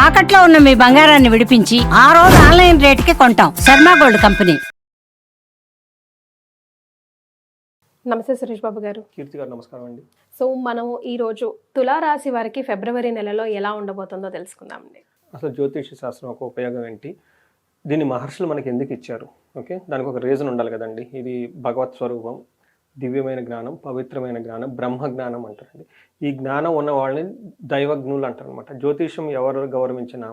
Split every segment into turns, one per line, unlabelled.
తాకట్లో ఉన్న మీ బంగారాన్ని విడిపించి ఆ రోజు ఆన్లైన్ రేటుకి కొంటాం. Sharma gold company.
నమస్తే సురేష్ బాబు గారు.
కీర్తి గారు నమస్కారం అండి.
సో మనము ఈరోజు తులారాశి వారికి ఫిబ్రవరి నెలలో ఎలా ఉండబోతుందో తెలుసుకుందామండి.
అసలు జ్యోతిష శాస్త్రం ఒక ఉపయోగం ఏంటి, దీన్ని మహర్షులు మనకి ఎందుకు ఇచ్చారు, ఓకే, దానికి ఒక రీజన్ ఉండాలి కదండి. ఇది భగవత్ స్వరూపం, దివ్యమైన జ్ఞానం, పవిత్రమైన జ్ఞానం, బ్రహ్మ జ్ఞానం అంటారండి. ఈ జ్ఞానం ఉన్న వాళ్ళని దైవజ్ఞులు అంటారు అనమాట. జ్యోతిషం ఎవరు గౌరవించినా,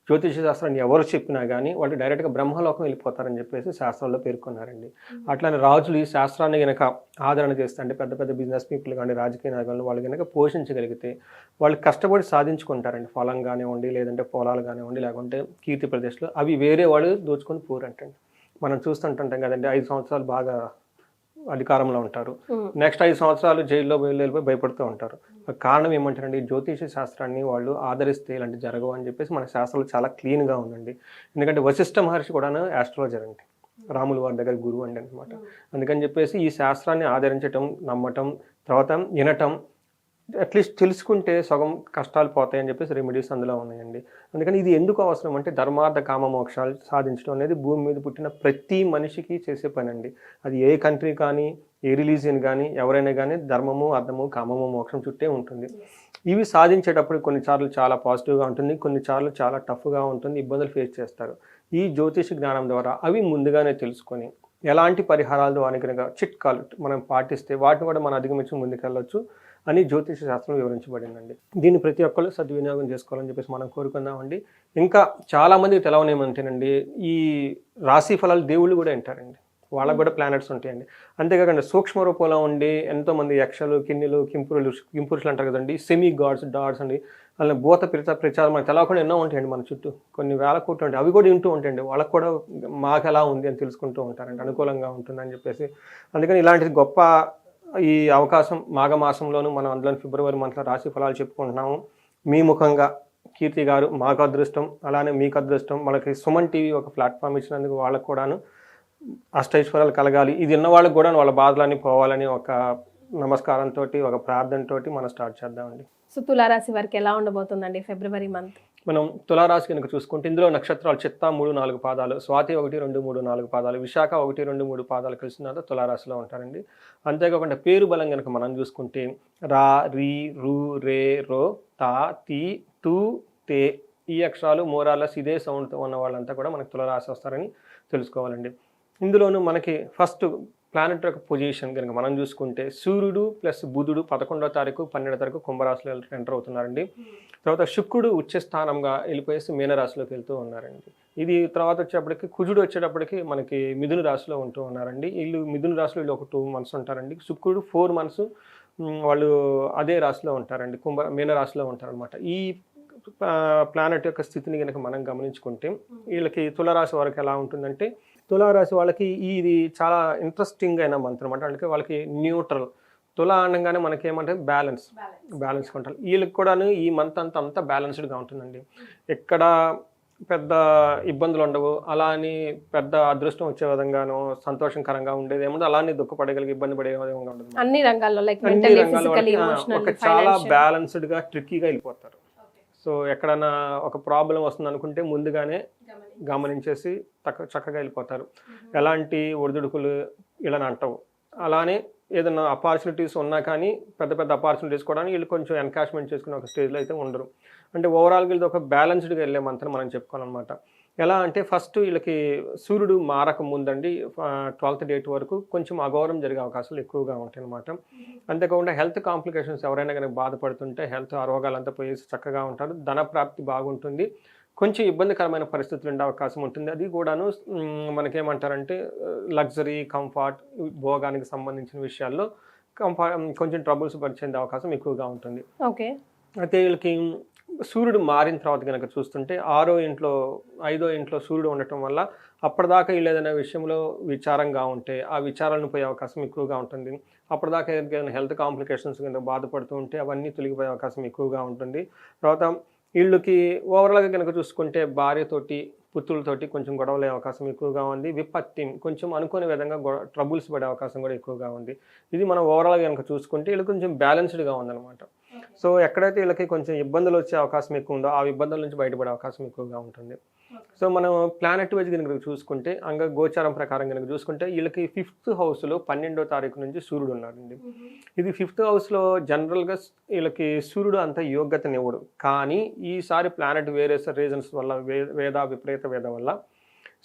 జ్యోతిష శాస్త్రాన్ని ఎవరు చెప్పినా కానీ వాళ్ళు డైరెక్ట్గా బ్రహ్మలోకం వెళ్ళిపోతారని చెప్పేసి శాస్త్రాల్లో పేర్కొన్నారండి. అట్లానే రాజులు ఈ శాస్త్రాన్ని కనుక ఆదరణ చేస్తే, అంటే పెద్ద పెద్ద బిజినెస్ పీపుల్ కానీ రాజకీయ నాయకులు వాళ్ళు కనుక పోషించగలిగితే వాళ్ళు కష్టపడి సాధించుకుంటారండి. ఫలం కానివ్వండి, లేదంటే పొలాలు కానివ్వండి, లేకుంటే కీర్తి ప్రదేశాలు అవి వేరే వాళ్ళు దోచుకొని పోరంటండి. మనం చూస్తుంటుంటాం కదండి, 5 సంవత్సరాలు బాగా అధికారంలో ఉంటారు, నెక్స్ట్ 5 సంవత్సరాలు జైల్లో వెళ్ళిపోయి భయపడుతూ ఉంటారు. కారణం ఏమంటారండి, జ్యోతిష శాస్త్రాన్ని వాళ్ళు ఆదరిస్తే ఇలాంటి జరగవు అని చెప్పేసి మన శాస్త్రాలు చాలా క్లీన్గా ఉందండి. ఎందుకంటే వశిష్ఠ మహర్షి కూడా ఆస్ట్రాలజర్ అండి, రాములు వారి దగ్గర గురువు అండి అనమాట. అందుకని చెప్పేసి ఈ శాస్త్రాన్ని ఆదరించటం, నమ్మటం, తర్వాత వినటం, అట్లీస్ట్ తెలుసుకుంటే సగం కష్టాలు పోతాయని చెప్పేసి రెమెడీస్ అందులో ఉన్నాయండి. అందుకని ఇది ఎందుకు అవసరం అంటే, ధర్మార్థ కామ మోక్షాలు సాధించడం అనేది భూమి మీద పుట్టిన ప్రతి మనిషికి చేసే పని అండి. అది ఏ కంట్రీ కానీ, ఏ రిలీజియన్ కానీ, ఎవరైనా కానీ ధర్మము, అర్థము, కామము, మోక్షం చుట్టే ఉంటుంది. ఇవి సాధించేటప్పుడు కొన్నిసార్లు చాలా పాజిటివ్గా ఉంటుంది, కొన్నిసార్లు చాలా టఫ్గా ఉంటుంది, ఇబ్బందులు ఫేస్ చేస్తారు. ఈ జ్యోతిష జ్ఞానం ద్వారా అవి ముందుగానే తెలుసుకొని ఎలాంటి పరిహారాలు అని కనుక చిట్కాలు మనం పాటిస్తే వాటిని కూడా మనం అధిగమించి ముందుకెళ్ళొచ్చు అని జ్యోతిష శాస్త్రం వివరించబడిందండి. దీన్ని ప్రతి ఒక్కరు సద్వినియోగం చేసుకోవాలని చెప్పేసి మనం కోరుకుందామండి. ఇంకా చాలామందికి తెలవనేమంటేనండి, ఈ రాశి ఫలాలు దేవుళ్ళు కూడా వింటారండి, వాళ్ళకు కూడా ప్లానెట్స్ ఉంటాయండి. అంతేకాకుండా సూక్ష్మ రూపంలో ఉండి ఎంతోమంది యక్షలు, కిన్నెలు, కింపురుషులు అంటారు కదండి, సెమీ గాడ్స్, డాడ్స్ అండి, అలా భూత ప్రచారం మనకు తెలవకుండా ఎన్నో ఉంటాయండి మన చుట్టూ, కొన్ని వేల కోట్లు ఉంటాయి, అవి కూడా వింటూ ఉంటాయండి. వాళ్ళకు కూడా మాకు ఎలా ఉంది అని తెలుసుకుంటూ ఉంటారండి, అనుకూలంగా ఉంటుందని చెప్పేసి. అందుకని ఇలాంటి గొప్ప ఈ అవకాశం మాఘమాసంలోనూ మనం అందులో ఫిబ్రవరి మంత్లో రాశి ఫలాలు చెప్పుకుంటున్నాము. మీ ముఖంగా కీర్తి గారు మాకు అదృష్టం, అలానే మీకు అదృష్టం. మనకి సుమన్ టీవీ ఒక ప్లాట్ఫామ్ ఇచ్చినందుకు వాళ్ళకు కూడాను అష్టైశ్వర్యాలు కలగాలి, ఇది ఉన్న వాళ్ళకి కూడా వాళ్ళ బాధలన్నీ పోవాలని ఒక నమస్కారంతో, ఒక ప్రార్థనతో మనం స్టార్ట్ చేద్దామండి.
సో తులారాశి వారికి ఎలా ఉండబోతుందండి ఫిబ్రవరి మంత్?
మనం తులారాశి కనుక చూసుకుంటే ఇందులో నక్షత్రాలు చిత్త 3, 4 పాదాలు, స్వాతి 1, 2, 3, 4 పాదాలు, విశాఖ 1, 2, 3 పాదాలు కలిసిన తులారాశిలో ఉంటారండి. అంతేకాకుండా పేరు బలం కనుక మనం చూసుకుంటే రా, రీ, రు, రే, రో, తా, తీ, తూ, తే, ఈ అక్షరాలు మోరాలస్ ఇదే సౌండ్తో ఉన్న వాళ్ళంతా కూడా మనకు తులారాశి వస్తారని తెలుసుకోవాలండి. ఇందులోనూ మనకి ఫస్ట్ ప్లానెట్ యొక్క పొజిషన్ కనుక మనం చూసుకుంటే సూర్యుడు ప్లస్ బుధుడు 11వ తారీఖు 12వ తారీఖు కుంభరాశిలో ఎంటర్ అవుతున్నారండి. తర్వాత శుక్రుడు ఉచ్చ స్థానంగా వెళ్ళిపోయేసి మీనరాశిలోకి వెళ్తూ ఉన్నారండి. ఇది తర్వాత వచ్చేటప్పటికి కుజుడు వచ్చేటప్పటికి మనకి మిథున రాశిలో ఉంటూ ఉన్నారండి. వీళ్ళు మిథున రాశిలో వీళ్ళు ఒక 2 months ఉంటారండి. శుక్రుడు 4 months వాళ్ళు అదే రాశిలో ఉంటారండి, మీనరాశిలో ఉంటారనమాట. ఈ ప్లానెట్ యొక్క స్థితిని కనుక మనం గమనించుకుంటే వీళ్ళకి తులారాశి వరకు ఎలా ఉంటుందంటే, తులారాశి వాళ్ళకి ఇది చాలా ఇంట్రెస్టింగ్ అయిన మంత్ అనమాట. అంటే వాళ్ళకి న్యూట్రల్, తులా అనగానే మనకి ఏమంటే బ్యాలెన్స్ కొంటారు. వీళ్ళకి కూడా ఈ మంత్ అంతా బ్యాలెన్స్డ్గా ఉంటుందండి. ఎక్కడ పెద్ద ఇబ్బందులు ఉండవు, అలా అని పెద్ద అదృష్టం వచ్చే విధంగానో సంతోషకరంగా ఉండేది ఏముండదు, అలానే దుఃఖపడగలిగి ఇబ్బంది పడే విధంగా ఉండదు.
అన్ని రంగాల్లో
ఒక చాలా బ్యాలెన్స్డ్గా ట్రిక్కీగా వెళ్ళిపోతారు. సో ఎక్కడైనా ఒక ప్రాబ్లం వస్తుంది అనుకుంటే ముందుగానే గమనించేసి చక్కగా వెళ్ళిపోతారు. ఎలాంటి ఒడిదుడుకులు ఇలా అంటవు. అలానే ఏదైనా అపార్చునిటీస్ ఉన్నా కానీ పెద్ద పెద్ద అపార్చునిటీస్ కూడా వీళ్ళు కొంచెం ఎన్కాష్మెంట్ చేసుకునే ఒక స్టేజ్లో అయితే ఉండరు. అంటే ఓవరాల్గా వీళ్ళది ఒక బ్యాలెన్స్డ్గా వెళ్ళేమంతా మనం చెప్పుకోవాలన్నమాట. ఎలా అంటే ఫస్ట్ వీళ్ళకి సూర్యుడు మారక ముందండి 12th date వరకు కొంచెం అఘోరం జరిగే అవకాశాలు ఎక్కువగా ఉంటాయి అన్నమాట. అంతేకాకుండా హెల్త్ కాంప్లికేషన్స్ ఎవరైనా కనుక బాధపడుతుంటే హెల్త్ రోగాలంతా పోయేసి చక్కగా ఉంటారు. ధన ప్రాప్తి బాగుంటుంది. కొంచెం ఇబ్బందికరమైన పరిస్థితులు ఉండే అవకాశం ఉంటుంది. అది కూడాను మనకేమంటారంటే లగ్జరీ, కంఫర్ట్, భోగానికి సంబంధించిన విషయాల్లో కొంచెం ట్రబుల్స్ పరిచే అవకాశం ఎక్కువగా ఉంటుంది.
ఓకే.
అయితే వీళ్ళకి సూర్యుడు మారిన తర్వాత కనుక చూస్తుంటే 6వ ఇంట్లో 5వ ఇంట్లో సూర్యుడు ఉండటం వల్ల అప్పటిదాకా వీళ్ళు ఏదైనా విషయంలో విచారంగా ఉంటే ఆ విచారాలను పోయే అవకాశం ఎక్కువగా ఉంటుంది. అప్పటిదాకా ఏదైనా హెల్త్ కాంప్లికేషన్స్ కింద బాధపడుతూ ఉంటే అవన్నీ తొలగిపోయే అవకాశం ఎక్కువగా ఉంటుంది. తర్వాత వీళ్ళకి ఓవరాల్గా కనుక చూసుకుంటే భార్యతోటి, పుత్రులతోటి కొంచెం గొడవలే అవకాశం ఎక్కువగా ఉంది. విపత్తి కొంచెం అనుకోని విధంగా ట్రబుల్స్ పడే అవకాశం కూడా ఎక్కువగా ఉంది. ఇది మనం ఓవరాల్గా కనుక చూసుకుంటే వీళ్ళు కొంచెం బ్యాలెన్స్డ్గా ఉందన్నమాట. సో ఎక్కడైతే వీళ్ళకి కొంచెం ఇబ్బందులు వచ్చే అవకాశం ఎక్కువ ఉందో ఆ ఇబ్బందుల నుంచి బయటపడే అవకాశం ఎక్కువగా ఉంటుంది. సో మనం ప్లానెట్ వైజ్ కనుక చూసుకుంటే గోచారం ప్రకారం కనుక చూసుకుంటే వీళ్ళకి 5th హౌస్లో 12వ తారీఖు నుంచి సూర్యుడు ఉన్నాడండి. ఇది 5th హౌస్లో జనరల్గా వీళ్ళకి సూర్యుడు అంత యోగ్యతనివ్వడు, కానీ ఈసారి ప్లానెట్ వేరే రీజన్స్ వల్ల విపరీత వేద వల్ల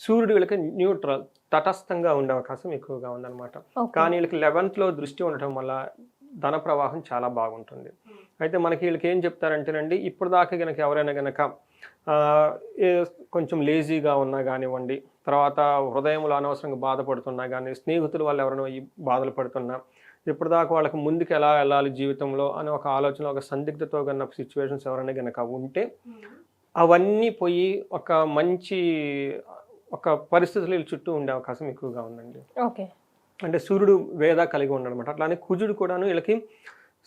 సూర్యుడు వీళ్ళకి న్యూట్రల్ తటస్థంగా ఉండే అవకాశం ఎక్కువగా ఉందన్నమాట. కానీ వీళ్ళకి 11th దృష్టి ఉండటం వల్ల ధన ప్రవాహం చాలా బాగుంటుంది. అయితే మనకి వీళ్ళకి ఏం చెప్తారంటేనండి, ఇప్పుడు దాకా కనుక ఎవరైనా కనుక కొంచెం లేజీగా ఉన్నా కానివ్వండి, తర్వాత హృదయంలో అనవసరంగా బాధపడుతున్నా కానీ, స్నేహితుల వల్ల ఎవరైనా ఈ బాధలు పడుతున్నా, ఇప్పటిదాకా వాళ్ళకి ముందుకు ఎలా వెళ్ళాలి జీవితంలో అని ఒక ఆలోచన, ఒక సందిగ్ధతో కన్నా సిచ్యువేషన్స్ ఎవరైనా కనుక ఉంటే అవన్నీ పోయి ఒక మంచి పరిస్థితులు వీళ్ళ చుట్టూ ఉండే అవకాశం ఎక్కువగా ఉందండి.
ఓకే,
అంటే సూర్యుడు వేద కలిగి ఉండనమాట. అట్లానే కుజుడు కూడాను వీళ్ళకి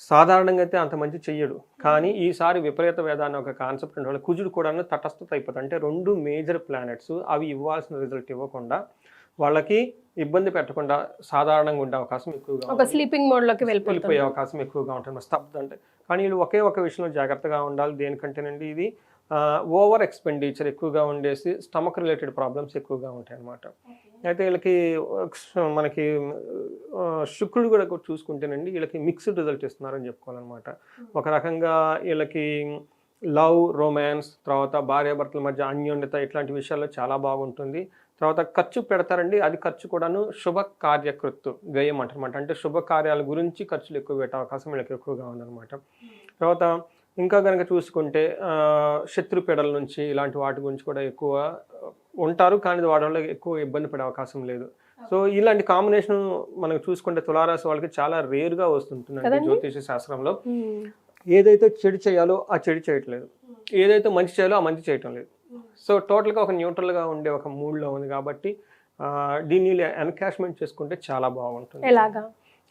సాధారణంగా అయితే అంత మంచి చెయ్యడు, కానీ ఈసారి విపరీత వేద అనే ఒక కాన్సెప్ట్ ఉండే కుజుడు కూడాను తటస్థత అయిపోతుంది. అంటే 2 మేజర్ ప్లానెట్స్ అవి ఇవ్వాల్సిన రిజల్ట్ ఇవ్వకుండా వాళ్ళకి ఇబ్బంది పెట్టకుండా సాధారణంగా ఉండే అవకాశం ఎక్కువగా,
ఒక స్లీపింగ్ మోడ్ లోకి
వెళ్ళిపోయే అవకాశం ఎక్కువగా ఉంటుంది. స్తబ్ద అంటే కానీ వీళ్ళు ఒకే ఒక విషయంలో జాగ్రత్తగా ఉండాలి. దేనికంటేనండి, ఇది ఓవర్ ఎక్స్పెండిచర్ ఎక్కువగా ఉండేసి స్టమక్ రిలేటెడ్ ప్రాబ్లమ్స్ ఎక్కువగా ఉంటాయి అన్నమాట. అయితే వీళ్ళకి మనకి శుక్రుడు కూడా చూసుకుంటేనండి వీళ్ళకి మిక్స్డ్ రిజల్ట్ ఇస్తున్నారని చెప్పుకోవాలన్నమాట. ఒక రకంగా వీళ్ళకి లవ్, రొమాన్స్, తర్వాత భార్యాభర్తల మధ్య అన్యోన్యత ఇట్లాంటి విషయాల్లో చాలా బాగుంటుంది. తర్వాత ఖర్చు పెడతారండి, అది ఖర్చు కూడాను శుభ కార్యకృత్తు వ్యయం అంటారనమాట. అంటే శుభకార్యాల గురించి ఖర్చులు ఎక్కువ పెట్టే అవకాశం వీళ్ళకి ఎక్కువగా ఉందన్నమాట. తర్వాత ఇంకా కనుక చూసుకుంటే శత్రుపీడల నుంచి ఇలాంటి వాటి గురించి కూడా ఎక్కువ ఉంటారు, కానీ వాటి వల్ల ఎక్కువ ఇబ్బంది పడే అవకాశం లేదు. సో ఇలాంటి కాంబినేషన్ మనకు చూసుకుంటే తులారాశి వాళ్ళకి చాలా రేర్గా వస్తుంటుందండి జ్యోతిష శాస్త్రంలో. ఏదైతే చెడు చేయాలో ఆ చెడు చేయట్లేదు, ఏదైతే మంచి చేయాలో ఆ మంచి చేయటం లేదు. సో టోటల్గా ఒక న్యూట్రల్గా ఉండే ఒక మూడ్లో ఉంది కాబట్టి దీన్ని ఎన్కాష్మెంట్ చేసుకుంటే చాలా బాగుంటుంది.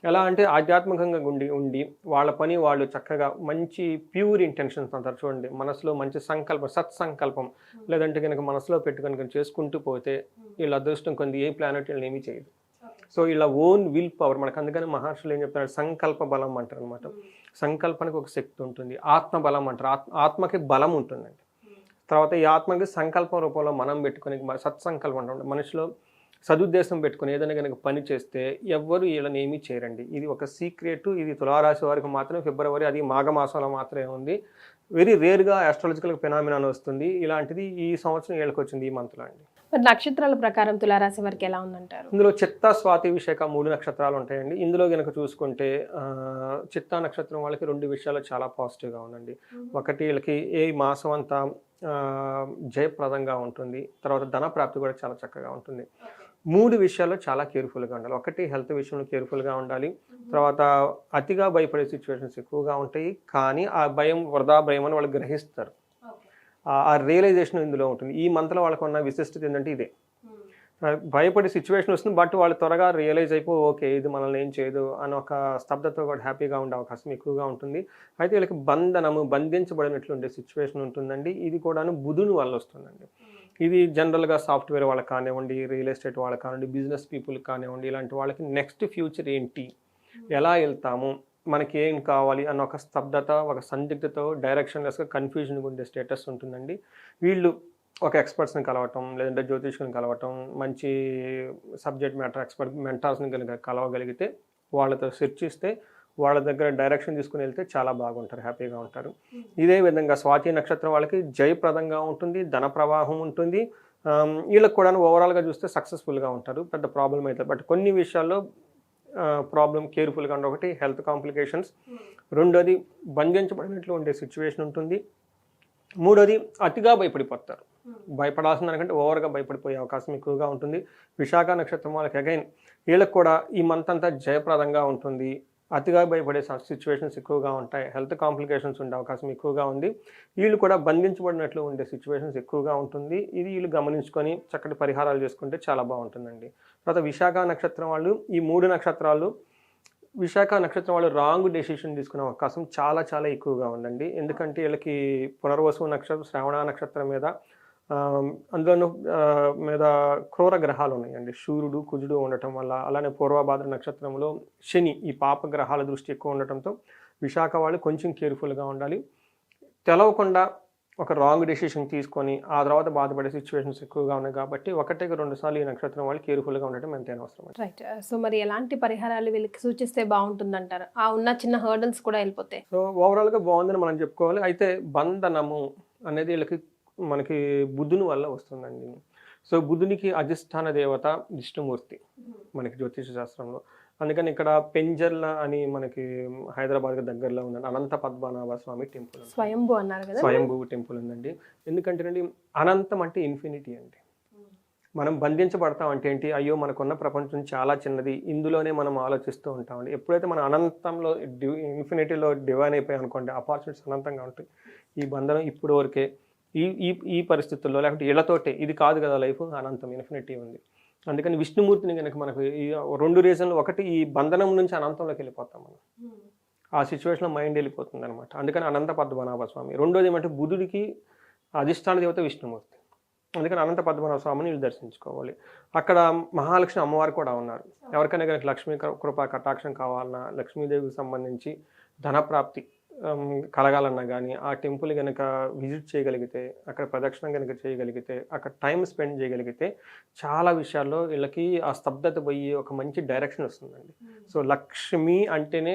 ఎలా అంటే ఆధ్యాత్మికంగా ఉండి వాళ్ళ పని వాళ్ళు చక్కగా మంచి ప్యూర్ ఇంటెన్షన్స్ అంటారు చూడండి, మనసులో మంచి సంకల్పం, సత్సంకల్పం లేదంటే కనుక మనసులో పెట్టుకొని చేసుకుంటూ పోతే వీళ్ళ అదృష్టం కొంది ఏ ప్లానెట్ వీళ్ళని ఏమీ చేయదు. సో ఇలా ఓన్ విల్ పవర్ మనకు, అందుకని మహర్షులు ఏం చెప్తారు, సంకల్ప బలం అంటారు అనమాట. సంకల్పానికి ఒక శక్తి ఉంటుంది, ఆత్మ బలం అంటారు, ఆత్మకి బలం ఉంటుందండి. తర్వాత ఈ ఆత్మకి సంకల్పం రూపంలో మనం పెట్టుకొని సత్సంకల్పం అంటారు, మనిషిలో సదుద్దేశం పెట్టుకుని ఏదైనా కనుక పని చేస్తే ఎవ్వరు వీళ్ళని ఏమీ చేయరండి. ఇది ఒక సీక్రెట్, ఇది తులారాశి వారికి మాత్రమే ఫిబ్రవరి, అది మాఘమాసంలో మాత్రమే ఉంది. వెరీ రేర్గా ఆస్ట్రాలజికల్ ఫెనామినాన్ వస్తుంది. ఇలాంటిది ఈ సంవత్సరం వీళ్ళకి వచ్చింది, ఈ మంత్లో అండి.
నక్షత్రాల ప్రకారం తులారాశి వారికి ఎలా ఉందంటారు?
ఇందులో చిత్త, స్వాతి, విశాఖ 3 నక్షత్రాలు ఉంటాయండి. ఇందులో కనుక చూసుకుంటే చిత్తా నక్షత్రం వాళ్ళకి 2 విషయాలు చాలా పాజిటివ్గా ఉందండి. ఒకటి వీళ్ళకి ఏ మాసం అంతా జయప్రదంగా ఉంటుంది, తర్వాత ధన ప్రాప్తి కూడా చాలా చక్కగా ఉంటుంది. 3 విషయాల్లో చాలా కేర్ఫుల్గా ఉండాలి. ఒకటి హెల్త్ విషయంలో కేర్ఫుల్గా ఉండాలి, తర్వాత అతిగా భయపడే సిచ్యువేషన్స్ ఎక్కువగా ఉంటాయి, కానీ ఆ భయం వృధా భయం అని వాళ్ళు గ్రహిస్తారు. ఆ రియలైజేషన్ ఇందులో ఉంటుంది. ఈ మంత్లో వాళ్ళకు ఉన్న విశిష్టత ఏంటంటే ఇదే, భయపడే సిచ్యువేషన్ వస్తుంది, బట్ వాళ్ళు త్వరగా రియలైజ్ అయిపో ఓకే ఇది మనల్ని ఏం చేయదు అని ఒక స్తబ్దతో కూడా హ్యాపీగా ఉండే అవకాశం ఎక్కువగా ఉంటుంది. అయితే వీళ్ళకి బంధించబడినట్లు ఉండే సిచ్యువేషన్ ఉంటుందండి. ఇది కూడాను బుధుని వల్ల వస్తుందండి. ఇది జనరల్గా సాఫ్ట్వేర్ వాళ్ళకి కానివ్వండి, రియల్ ఎస్టేట్ వాళ్ళకి కానివ్వండి, బిజినెస్ పీపుల్కి కానివ్వండి, ఇలాంటి వాళ్ళకి నెక్స్ట్ ఫ్యూచర్ ఏంటి, ఎలా వెళ్తాము, మనకి ఏం కావాలి అన్న ఒక స్తబ్దత, ఒక సందిగ్ధతో డైరెక్షన్లెస్గా కన్ఫ్యూజన్గా ఉండే స్టేటస్ ఉంటుందండి. వీళ్ళు ఒక ఎక్స్పర్ట్స్ని కలవటం, లేదంటే జ్యోతిష్కుని కలవటం, మంచి సబ్జెక్ట్ మ్యాటర్ ఎక్స్పర్ట్ మెంటార్స్ని కనుక కలవగలిగితే, వాళ్ళతో చర్చిస్తే, వాళ్ళ దగ్గర డైరెక్షన్ తీసుకుని వెళ్తే చాలా బాగుంటారు, హ్యాపీగా ఉంటారు. ఇదే విధంగా స్వాతి నక్షత్రం వాళ్ళకి జయప్రదంగా ఉంటుంది, ధన ప్రవాహం ఉంటుంది. వీళ్ళకి కూడా ఓవరాల్గా చూస్తే సక్సెస్ఫుల్గా ఉంటారు, పెద్ద ప్రాబ్లం అవుతుంది. బట్ కొన్ని విషయాల్లో ప్రాబ్లం కేర్ఫుల్గా ఉండే, ఒకటి హెల్త్ కాంప్లికేషన్స్, రెండోది బంధించబడినట్లు ఉండే సిచ్యువేషన్ ఉంటుంది, మూడోది అతిగా భయపడిపోతారు, భయపడాల్సిన దానికంటే ఓవర్గా భయపడిపోయే అవకాశం ఎక్కువగా ఉంటుంది. విశాఖ నక్షత్రం వాళ్ళకి అగైన్ వీళ్ళకి కూడా ఈ మంత్ అంతా జయప్రదంగా ఉంటుంది, అతిగా భయపడే సిచ్యువేషన్స్ ఎక్కువగా ఉంటాయి, హెల్త్ కాంప్లికేషన్స్ ఉండే అవకాశం ఎక్కువగా ఉంది. వీళ్ళు కూడా బంధించబడినట్లు ఉండే సిచ్యువేషన్స్ ఎక్కువగా ఉంటుంది. ఇది వీళ్ళు గమనించుకొని చక్కటి పరిహారాలు చేసుకుంటే చాలా బాగుంటుందండి. తర్వాత విశాఖ నక్షత్రం వాళ్ళు, ఈ 3 నక్షత్రాలు, విశాఖ నక్షత్రం వాళ్ళు రాంగ్ డెసిషన్ తీసుకునే అవకాశం చాలా చాలా ఎక్కువగా ఉందండి. ఎందుకంటే వీళ్ళకి పునర్వసు నక్షత్రం, శ్రవణ నక్షత్రం మీద అందులోనూ మీద క్రూర గ్రహాలు ఉన్నాయండి, సూర్యుడు, కుజుడు ఉండటం వల్ల. అలానే పూర్వభాద్ర నక్షత్రంలో శని, ఈ పాప గ్రహాల దృష్టి ఎక్కువ ఉండటంతో విశాఖ వాళ్ళు కొంచెం కేర్ఫుల్గా ఉండాలి. తెలవకుండా ఒక రాంగ్ డెసిషన్ తీసుకొని ఆ తర్వాత బాధపడే సిచ్యువేషన్స్ ఎక్కువగా ఉన్నాయి కాబట్టి 1-2 సార్లు ఈ నక్షత్రం వాళ్ళు కేర్ఫుల్గా ఉండటం ఎంతైనా అవసరం.
రైట్. సో మరి ఎలాంటి పరిహారాలు వీళ్ళకి సూచిస్తే బాగుంటుందంటారు? ఆ ఉన్న చిన్న హర్డల్స్ కూడా వెళ్ళిపోతాయి.
సో ఓవరాల్గా బాగుందని మనం చెప్పుకోవాలి. అయితే బంధనము అనేది వీళ్ళకి మనకి బుద్ధుని వల్ల వస్తుందండి. సో బుద్ధునికి అధిష్టాన దేవత విష్ణుమూర్తి మనకి జ్యోతిష శాస్త్రంలో. అందుకని ఇక్కడ పెంజర్ల అని మనకి హైదరాబాద్కి దగ్గరలో ఉందండి అనంత పద్మనాభ స్వామి టెంపుల్.
స్వయంభూ అన్నారు కదా.
స్వయంభూ టెంపుల్ ఉందండి. ఎందుకంటేనండి అనంతం అంటే ఇన్ఫినిటీ అండి. మనం బంధించబడతాం అంటే ఏంటి, అయ్యో మనకున్న ప్రపంచం చాలా చిన్నది, ఇందులోనే మనం ఆలోచిస్తూ ఉంటామండి. ఎప్పుడైతే మన అనంతంలో ఇన్ఫినిటీలో డివైన్ అయిపోయి అనుకోండి, అపార్చునిటీస్ అనంతంగా ఉంటాయి. ఈ బంధనం ఇప్పుడు వరకే ఈ ఈ ఈ పరిస్థితుల్లో లేకపోతే ఇళ్లతోటే ఇది కాదు కదా లైఫ్, అనంతం ఇన్ఫినిటీ ఉంది. అందుకని విష్ణుమూర్తిని కనుక మనకు ఈ 2 రీజన్లు, ఒకటి ఈ బంధనం నుంచి అనంతంలోకి వెళ్ళిపోతాం మనం, ఆ సిచ్యువేషన్లో మైండ్ వెళ్ళిపోతుంది అనమాట. అందుకని అనంత పద్మనాభ స్వామి. రెండోది ఏమంటే బుధుడికి అధిష్టాన దేవత విష్ణుమూర్తి. అందుకని అనంత పద్మనాభ స్వామిని వీళ్ళు దర్శించుకోవాలి. అక్కడ మహాలక్ష్మి అమ్మవారు కూడా ఉన్నారు. ఎవరికైనా కనుక లక్ష్మీ కృపా కటాక్షం కావాలన్నా, లక్ష్మీదేవికి సంబంధించి ధనప్రాప్తి కలగాలన్నా కానీ ఆ టెంపుల్ కనుక విజిట్ చేయగలిగితే, అక్కడ ప్రదక్షిణం కనుక చేయగలిగితే, అక్కడ టైం స్పెండ్ చేయగలిగితే చాలా విషయాల్లో వీళ్ళకి ఆ స్తబ్దత పోయి ఒక మంచి డైరెక్షన్ వస్తుందండి. సో లక్ష్మి అంటేనే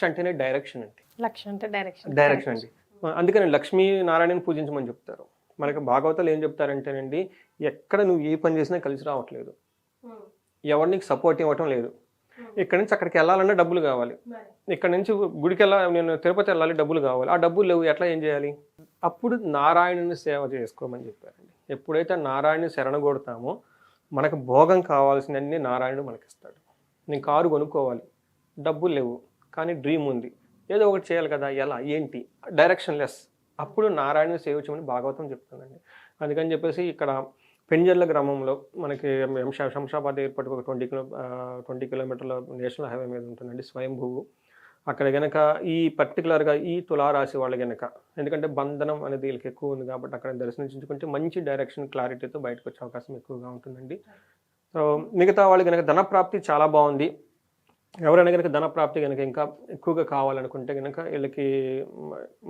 అంటేనే డైరెక్షన్ అండి.
లక్ష్యం అంటే
డైరెక్షన్ అండి. అందుకని లక్ష్మీ నారాయణని పూజించమని చెప్తారు. మనకి భాగవతాలు ఏం చెప్తారంటేనండి, ఎక్కడ నువ్వు ఏ పని చేసినా కలిసి రావట్లేదు, ఎవరు నీకు సపోర్ట్ ఇవ్వటం లేదు, ఇక్కడ నుంచి అక్కడికి వెళ్ళాలన్నా డబ్బులు కావాలి, ఇక్కడ నుంచి గుడికి నేను తిరుపతి వెళ్ళాలి డబ్బులు కావాలి, ఆ డబ్బులు లేవు, ఎట్లా ఏం చేయాలి? అప్పుడు నారాయణుని సేవ చేసుకోమని చెప్పారండి. ఎప్పుడైతే నారాయణుని శరణగొడతామో మనకు భోగం కావాల్సినన్ని నారాయణుడు మనకిస్తాడు. నేను కారు కొనుక్కోవాలి, డబ్బులు లేవు, కానీ డ్రీమ్ ఉంది, ఏదో ఒకటి చేయాలి కదా, ఎలా ఏంటి, డైరెక్షన్ లెస్, అప్పుడు నారాయణుని సేవ చేయమని భాగవతం చెప్తుందండి. అందుకని చెప్పేసి ఇక్కడ పెంజర్ల గ్రామంలో మనకి శంషాబాద్ ఎయిర్పోర్ట్ ఒక 20 కిలోమీటర్ల నేషనల్ హైవే మీద ఉంటుందండి స్వయంభూవు. అక్కడ కనుక ఈ పర్టికులర్గా ఈ తులారాశి వాళ్ళు కనుక, ఎందుకంటే బంధనం అనేది వీళ్ళకి ఎక్కువ ఉంది కాబట్టి అక్కడ దర్శించుకుంటే మంచి డైరెక్షన్ క్లారిటీతో బయటకు వచ్చే అవకాశం ఎక్కువగా ఉంటుందండి. సో మిగతా వాళ్ళు కనుక ధనప్రాప్తి చాలా బాగుంది, ఎవరైనా కనుక ధనప్రాప్తి కనుక ఇంకా ఎక్కువగా కావాలనుకుంటే కనుక వీళ్ళకి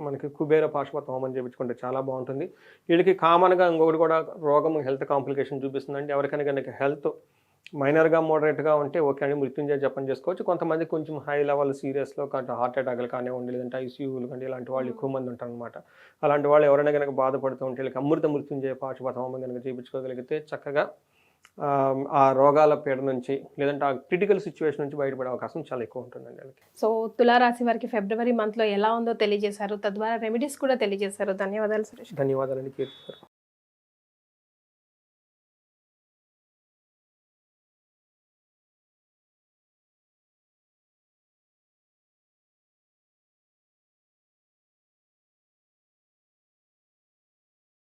మనకి కుబేర పాశుపత హోమం చేయించుకుంటే చాలా బాగుంటుంది. వీళ్ళకి కామన్గా ఇంకొకటి కూడా రోగం హెల్త్ కాంప్లికేషన్ చూపిస్తుందండి. ఎవరికైనా కనుక హెల్త్ మైనర్గా మోడరేట్గా ఉంటే ఓకే అండి, మృత్యుంజయ జపం చేసుకోవచ్చు. కొంతమంది కొంచెం హై లెవెల్ సీరియస్లో హార్ట్ అటాక్లు కానివ్వండి, లేదంటే ఐసీయూలు కానీ ఇలాంటి వాళ్ళు ఎక్కువ మంది ఉంటారు అనమాట. అలాంటి వాళ్ళు ఎవరైనా కనుక బాధపడుతూ ఉంటే వీళ్ళకి అమృత మృత్యుంజయ పాశుపత హోమం కనుక చేయించుకోగలిగితే చక్కగా ఆ రోగాల పీడ నుంచి లేదంటే ఆ క్రిటికల్ సిచ్యువేషన్ నుంచి బయటపడే అవకాశం చాలా ఎక్కువ ఉంటుందండి వాళ్ళకి.
సో తులారాశి వారికి ఫిబ్రవరి మంత్లో ఎలా ఉందో తెలియజేశారు, తద్వారా రెమెడీస్ కూడా తెలియజేశారు. ధన్యవాదాలు సురేష్.
ధన్యవాదాలండి కీర్తి గారు.